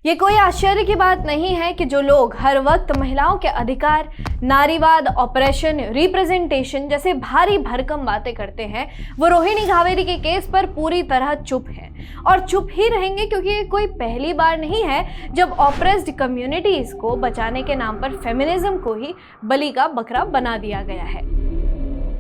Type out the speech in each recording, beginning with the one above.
ये कोई आश्चर्य की बात नहीं है कि जो लोग हर वक्त महिलाओं के अधिकार, नारीवाद, ऑपरेशन, रिप्रेजेंटेशन जैसे भारी भरकम बातें करते हैं, वो रोहिणी घावेरी के केस पर पूरी तरह चुप हैं और चुप ही रहेंगे, क्योंकि ये कोई पहली बार नहीं है जब ऑप्रेस्ड कम्युनिटीज को बचाने के नाम पर फेमिनिज्म को ही बलि का बकरा बना दिया गया है।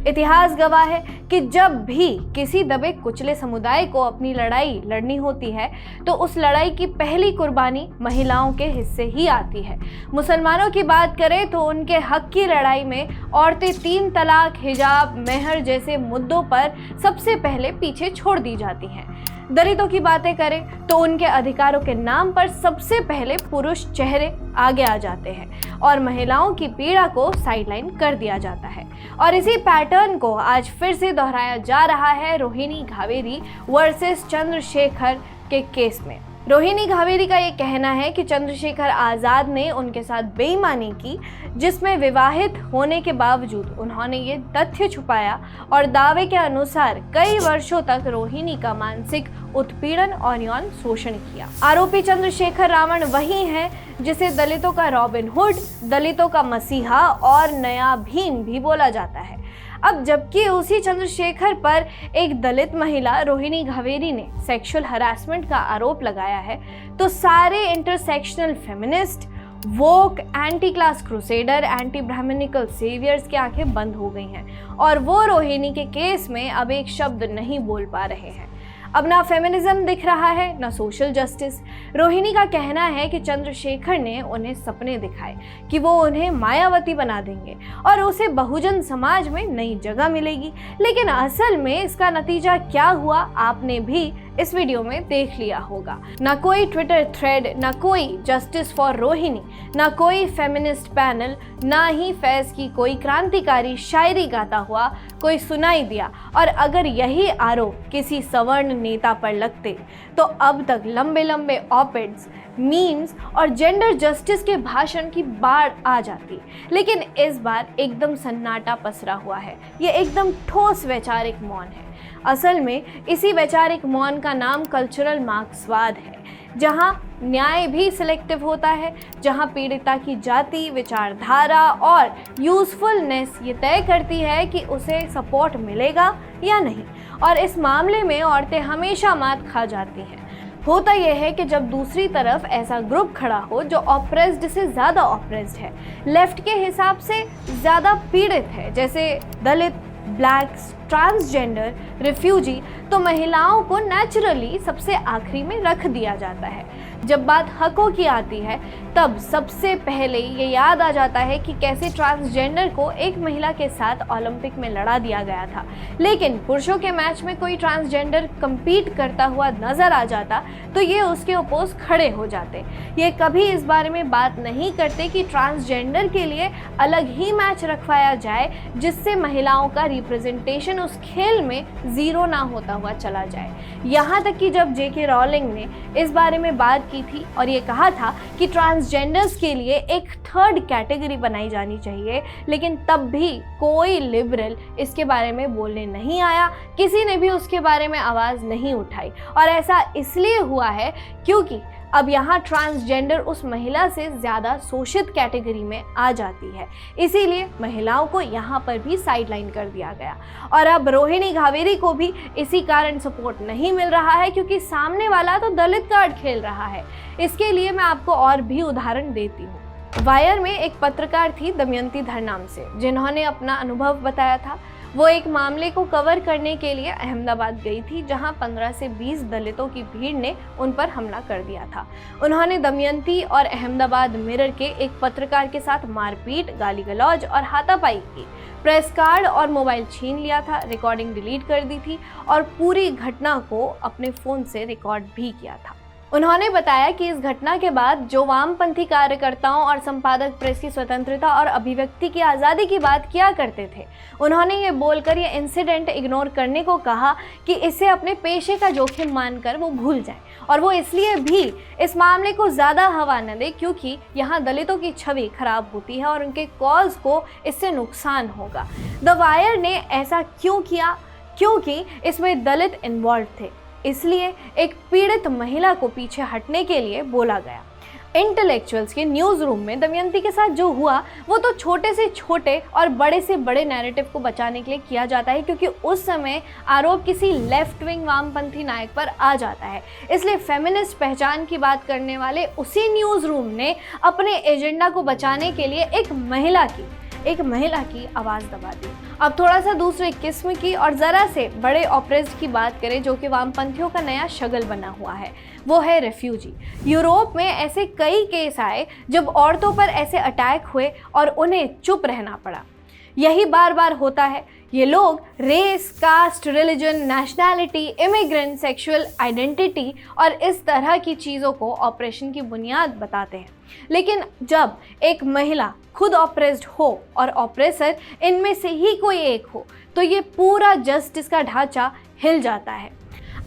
इतिहास गवाह है कि जब भी किसी दबे कुचले समुदाय को अपनी लड़ाई लड़नी होती है तो उस लड़ाई की पहली कुर्बानी महिलाओं के हिस्से ही आती है। मुसलमानों की बात करें तो उनके हक की लड़ाई में औरतें 3 तलाक, हिजाब, मेहर जैसे मुद्दों पर सबसे पहले पीछे छोड़ दी जाती हैं। दलितों की बातें करें तो उनके अधिकारों के नाम पर सबसे पहले पुरुष चेहरे आगे आ जाते हैं और महिलाओं की पीड़ा को साइडलाइन कर दिया जाता है। और इसी पैटर्न को आज फिर से दोहराया जा रहा है रोहिणी घावेरी वर्सेस चंद्रशेखर के केस में। रोहिणी घावेरी का ये कहना है कि चंद्रशेखर आज़ाद ने उनके साथ बेईमानी की, जिसमें विवाहित होने के बावजूद उन्होंने ये तथ्य छुपाया और दावे के अनुसार कई वर्षों तक रोहिणी का मानसिक उत्पीड़न और यौन शोषण किया। आरोपी चंद्रशेखर रावण वही है जिसे दलितों का रॉबिन हुड, दलितों का मसीहा और नया भीम भी बोला जाता है। अब जबकि उसी चंद्रशेखर पर एक दलित महिला रोहिणी घावेरी ने सेक्सुअल हरासमेंट का आरोप लगाया है, तो सारे intersectional feminist, woke, anti class crusader, anti brahmanical saviours की आंखें बंद हो गई हैं और वो रोहिणी के केस में अब एक शब्द नहीं बोल पा रहे हैं। अब ना फेमिनिज्म दिख रहा है, ना सोशल जस्टिस। रोहिणी का कहना है कि चंद्रशेखर ने उन्हें सपने दिखाए कि वो उन्हें मायावती बना देंगे और उसे बहुजन समाज में नई जगह मिलेगी, लेकिन असल में इसका नतीजा क्या हुआ आपने भी इस वीडियो में देख लिया होगा। ना कोई ट्विटर थ्रेड, ना कोई जस्टिस फॉर रोहिणी, ना कोई फेमिनिस्ट पैनल, ना ही फैज की कोई क्रांतिकारी शायरी गाता हुआ कोई सुनाई दिया। और अगर यही आरोप किसी सवर्ण नेता पर लगते तो अब तक लंबे लंबे ऑपेड्स, मीम्स और जेंडर जस्टिस के भाषण की बाढ़ आ जाती, लेकिन इस बार एकदम सन्नाटा पसरा हुआ है। ये एकदम ठोस वैचारिक मौन है। असल में इसी वैचारिक मौन का नाम कल्चरल मार्क्सवाद है, जहां न्याय भी सिलेक्टिव होता है, जहां पीड़िता की जाति, विचारधारा और यूजफुलनेस ये तय करती है कि उसे सपोर्ट मिलेगा या नहीं। और इस मामले में औरतें हमेशा मात खा जाती हैं। होता यह है कि जब दूसरी तरफ ऐसा ग्रुप खड़ा हो जो ऑप्रेस्ड से ज़्यादा ऑप्रेस्ड है, लेफ्ट के हिसाब से ज़्यादा पीड़ित है, जैसे दलित, ब्लैक्स, ट्रांसजेंडर, रिफ्यूजी, तो महिलाओं को नेचुरली सबसे आखिरी में रख दिया जाता है। जब बात हकों की आती है तब सबसे पहले ये याद आ जाता है कि कैसे ट्रांसजेंडर को एक महिला के साथ ओलंपिक में लड़ा दिया गया था, लेकिन पुरुषों के मैच में कोई ट्रांसजेंडर compete करता हुआ नजर आ जाता तो ये उसके अपोज खड़े हो जाते। ये कभी इस बारे में बात नहीं करते कि ट्रांसजेंडर के लिए अलग ही मैच रखवाया जाए, जिससे महिलाओं का रिप्रेजेंटेशन उस खेल में जीरो ना होता हुआ चला जाए। यहाँ तक कि जब जेके रॉलिंग ने इस बारे में बात की थी और ये कहा था कि ट्रांसजेंडर्स के लिए एक 3rd कैटेगरी बनाई जानी चाहिए, लेकिन तब भी कोई लिबरल इसके बारे में बोलने नहीं आया, किसी ने भी उसके बारे में आवाज़ नहीं उठाई। और ऐसा इसलिए हुआ है क्योंकि अब यहाँ ट्रांसजेंडर उस महिला से ज़्यादा शोषित कैटेगरी में आ जाती है, इसीलिए महिलाओं को यहाँ पर भी साइडलाइन कर दिया गया। और अब रोहिणी घावेरी को भी इसी कारण सपोर्ट नहीं मिल रहा है, क्योंकि सामने वाला तो दलित कार्ड खेल रहा है। इसके लिए मैं आपको और भी उदाहरण देती हूँ। वायर में एक पत्रकार थी दमयंती धर नाम से, जिन्होंने अपना अनुभव बताया था। वो एक मामले को कवर करने के लिए अहमदाबाद गई थी, जहां 15 से 20 दलितों की भीड़ ने उन पर हमला कर दिया था। उन्होंने दमयंती और अहमदाबाद मिरर के एक पत्रकार के साथ मारपीट, गाली गलौज और हाथापाई की। प्रेस कार्ड और मोबाइल छीन लिया था, रिकॉर्डिंग डिलीट कर दी थी और पूरी घटना को अपने फ़ोन से रिकॉर्ड भी किया था। उन्होंने बताया कि इस घटना के बाद जो वामपंथी कार्यकर्ताओं और संपादक प्रेस की स्वतंत्रता और अभिव्यक्ति की आज़ादी की बात किया करते थे, उन्होंने ये बोलकर ये इंसिडेंट इग्नोर करने को कहा कि इसे अपने पेशे का जोखिम मानकर वो भूल जाएं, और वो इसलिए भी इस मामले को ज़्यादा हवा न दे क्योंकि यहाँ दलितों की छवि खराब होती है और उनके कॉज को इससे नुकसान होगा। द वायर ने ऐसा क्यों किया? क्योंकि इसमें दलित इन्वॉल्व थे। इसलिए एक पीड़ित महिला को पीछे हटने के लिए बोला गया। इंटेलेक्चुअल्स के न्यूज़ रूम में दमयंती के साथ जो हुआ वो तो छोटे से छोटे और बड़े से बड़े नैरेटिव को बचाने के लिए किया जाता है, क्योंकि उस समय आरोप किसी लेफ्ट विंग वामपंथी नायक पर आ जाता है। इसलिए फेमिनिस्ट पहचान की बात करने वाले उसी न्यूज़ रूम ने अपने एजेंडा को बचाने के लिए एक महिला की आवाज़ दबा दी। अब थोड़ा सा दूसरे किस्म की और ज़रा से बड़े ऑप्रेस्ड की बात करें, जो कि वामपंथियों का नया शगल बना हुआ है, वो है रेफ्यूजी। यूरोप में ऐसे कई केस आए जब औरतों पर ऐसे अटैक हुए और उन्हें चुप रहना पड़ा। यही बार बार होता है। ये लोग race, caste, religion, nationality, immigrant, sexual identity और इस तरह की चीज़ों को ऑपरेशन की बुनियाद बताते हैं। लेकिन जब एक महिला खुद ऑप्रेस्ड हो और ऑप्रेसर इनमें से ही कोई एक हो, तो ये पूरा जस्टिस का ढांचा हिल जाता है।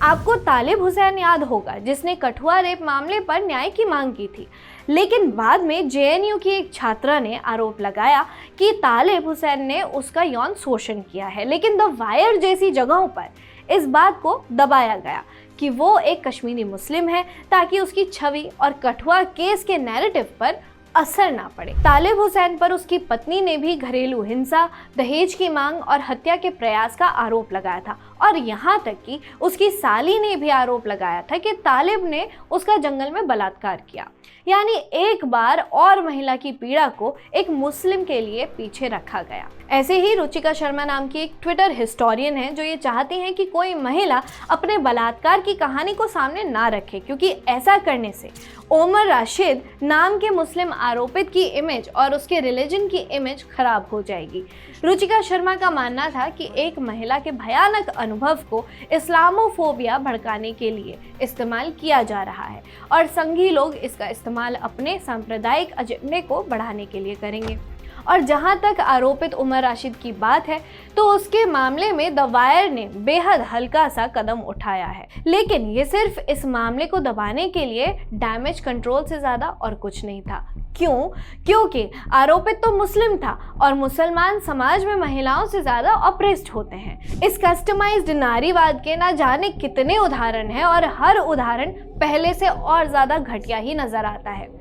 आपको तालिब हुसैन याद होगा, जिसने कठुआ रेप मामले पर न्याय की मांग की थी, लेकिन बाद में जेएनयू की एक छात्रा ने आरोप लगाया कि तालिब हुसैन ने उसका यौन शोषण किया है। लेकिन द वायर जैसी जगहों पर इस बात को दबाया गया कि वो एक कश्मीरी मुस्लिम है, ताकि उसकी छवि और कठुआ केस के नैरेटिव पर असर ना पड़े। तालिब हुसैन पर उसकी पत्नी ने भी घरेलू हिंसा, दहेज की मांग और हत्या के प्रयास का आरोप लगाया था, और यहाँ तक कि उसकी साली ने भी आरोप लगाया था कि तालिब ने उसका जंगल में बलात्कार किया। यानी एक बार और महिला की पीड़ा को एक मुस्लिम के लिए पीछे रखा गया। ऐसे ही रुचिका शर्मा नाम की एक ट्विटर हिस्टोरियन है, जो ये चाहती हैं कि कोई महिला अपने बलात्कार की कहानी को सामने ना रखे, क्योंकि ऐसा करने से ओमर राशिद नाम के मुस्लिम आरोपित की इमेज और उसके रिलीजन की इमेज खराब हो जाएगी। रुचिका शर्मा का मानना था कि एक महिला के भयानक अनुभव को इस्लामोफोबिया भड़काने के लिए इस्तेमाल किया जा रहा है, और संघी लोग इसका इस्तेमाल अपने सांप्रदायिक एजेंडे को बढ़ाने के लिए करेंगे। और जहां तक आरोपित उमर राशिद की बात है, तो उसके मामले में द वायर ने बेहद हल्का सा कदम उठाया है, लेकिन ये सिर्फ इस मामले को दबाने के लिए डैमेज कंट्रोल से ज़्यादा और कुछ नहीं था। क्यों? क्योंकि आरोपित तो मुस्लिम था, और मुसलमान समाज में महिलाओं से ज़्यादा ऑप्रेस्ड होते हैं। इस कस्टमाइज्ड नारीवाद के ना जाने कितने उदाहरण हैं, और हर उदाहरण पहले से और ज़्यादा घटिया ही नज़र आता है।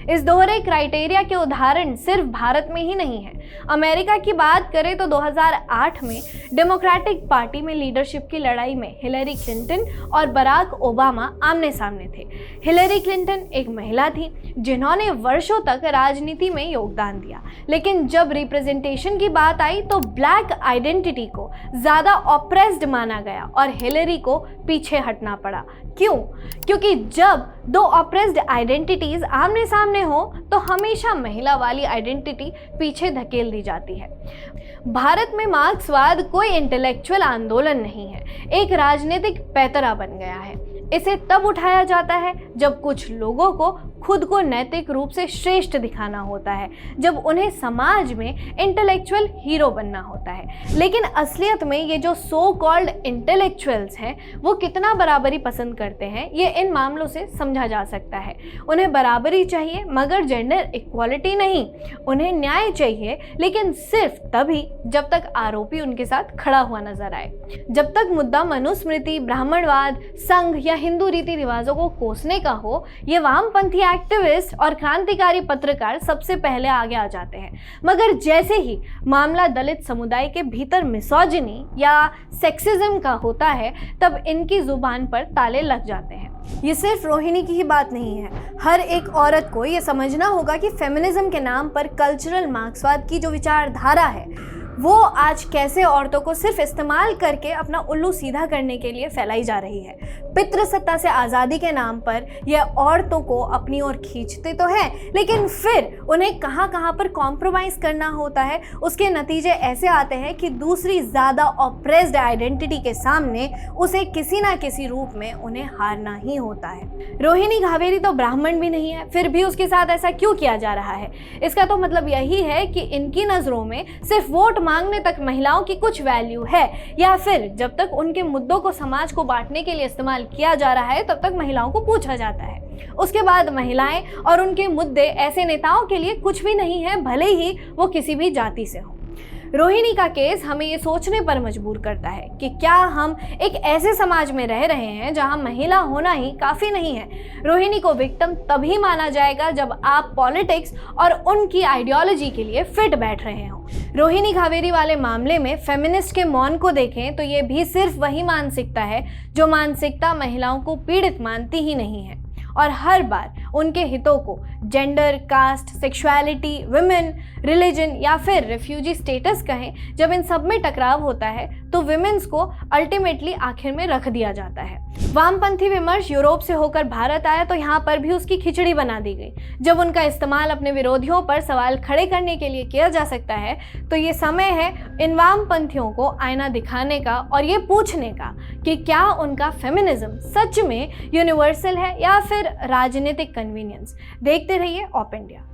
इस दोहरे क्राइटेरिया के उदाहरण सिर्फ भारत में ही नहीं है। अमेरिका की बात करें तो 2008 में डेमोक्रेटिक पार्टी में लीडरशिप की लड़ाई में हिलरी क्लिंटन और बराक ओबामा आमने सामने थे। हिलरी क्लिंटन एक महिला थी जिन्होंने वर्षों तक राजनीति में योगदान दिया, लेकिन जब रिप्रेजेंटेशन की बात आई तो ब्लैक आइडेंटिटी को ज़्यादा ऑप्रेस्ड माना गया और हिलरी को पीछे हटना पड़ा। क्यों? क्योंकि जब दो ऑप्रेस्ड आइडेंटिटीज आमने सामने हो तो हमेशा महिला वाली आइडेंटिटी पीछे धकेल दी जाती है। भारत में मार्क्सवाद कोई इंटेलेक्चुअल आंदोलन नहीं है, एक राजनीतिक पैतरा बन गया है। इसे तब उठाया जाता है जब कुछ लोगों को खुद को नैतिक रूप से श्रेष्ठ दिखाना होता है, जब उन्हें समाज में इंटेलेक्चुअल हीरो बनना होता है। लेकिन असलियत में ये जो सो कॉल्ड इंटेलेक्चुअल्स हैं, वो कितना बराबरी पसंद करते हैं, ये इन मामलों से समझा जा सकता है। उन्हें बराबरी चाहिए, मगर जेंडर इक्वालिटी नहीं। उन्हें न्याय चाहिए, लेकिन सिर्फ तभी जब तक आरोपी उनके साथ खड़ा हुआ नजर आए। जब तक मुद्दा मनुस्मृति, ब्राह्मणवाद, संघ या हिंदू रीति रिवाजों को कोसने का हो, ये वामपंथी एक्टिविस्ट और क्रांतिकारी पत्रकार सबसे पहले आगे आ जाते हैं। मगर जैसे ही मामला दलित समुदाय के भीतर मिसोजिनी या सेक्सिज्म का होता है, तब इनकी जुबान पर ताले लग जाते हैं। ये सिर्फ रोहिणी की ही बात नहीं है। हर एक औरत को ये समझना होगा कि फेमिनिज्म के नाम पर कल्चरल मार्क्सवाद की जो विचारधारा है, वो आज कैसे औरतों को सिर्फ इस्तेमाल करके अपना उल्लू सीधा करने के लिए फैलाई जा रही है। पितृसत्ता से आज़ादी के नाम पर यह औरतों को अपनी ओर खींचते तो हैं, लेकिन फिर उन्हें कहाँ कहाँ पर कॉम्प्रोमाइज़ करना होता है। उसके नतीजे ऐसे आते हैं कि दूसरी ज़्यादा ऑप्रेस्ड आइडेंटिटी के सामने उसे किसी ना किसी रूप में उन्हें हारना ही होता है। रोहिणी घावेरी तो ब्राह्मण भी नहीं है, फिर भी उसके साथ ऐसा क्यों किया जा रहा है? इसका तो मतलब यही है कि इनकी नज़रों में सिर्फ वोट मांगने तक महिलाओं की कुछ वैल्यू है, या फिर जब तक उनके मुद्दों को समाज को बांटने के लिए इस्तेमाल किया जा रहा है, तब तक महिलाओं को पूछा जाता है। उसके बाद महिलाएं और उनके मुद्दे ऐसे नेताओं के लिए कुछ भी नहीं है, भले ही वो किसी भी जाति से हो। रोहिणी का केस हमें ये सोचने पर मजबूर करता है कि क्या हम एक ऐसे समाज में रह रहे हैं जहां महिला होना ही काफ़ी नहीं है। रोहिणी को विक्टिम तभी माना जाएगा जब आप पॉलिटिक्स और उनकी आइडियोलॉजी के लिए फिट बैठ रहे हो। रोहिणी घावेरी वाले मामले में फेमिनिस्ट के मौन को देखें तो ये भी सिर्फ वही मानसिकता है जो मानसिकता महिलाओं को पीड़ित मानती ही नहीं है, और हर बार उनके हितों को gender, caste, sexuality, women, religion या फिर रिफ्यूजी स्टेटस कहें, जब इन सब में टकराव होता है तो विमेन्स को अल्टीमेटली आखिर में रख दिया जाता है। वामपंथी विमर्श यूरोप से होकर भारत आया तो यहाँ पर भी उसकी खिचड़ी बना दी गई। जब उनका इस्तेमाल अपने विरोधियों पर सवाल खड़े करने के लिए किया जा सकता है तो ये समय है इन वामपंथियों को आईना दिखाने का और ये पूछने का कि क्या उनका फेमिनिज्म सच में यूनिवर्सल है या फिर राजनीतिक कन्वीनियंस। देखते रहिए ऑप इंडिया।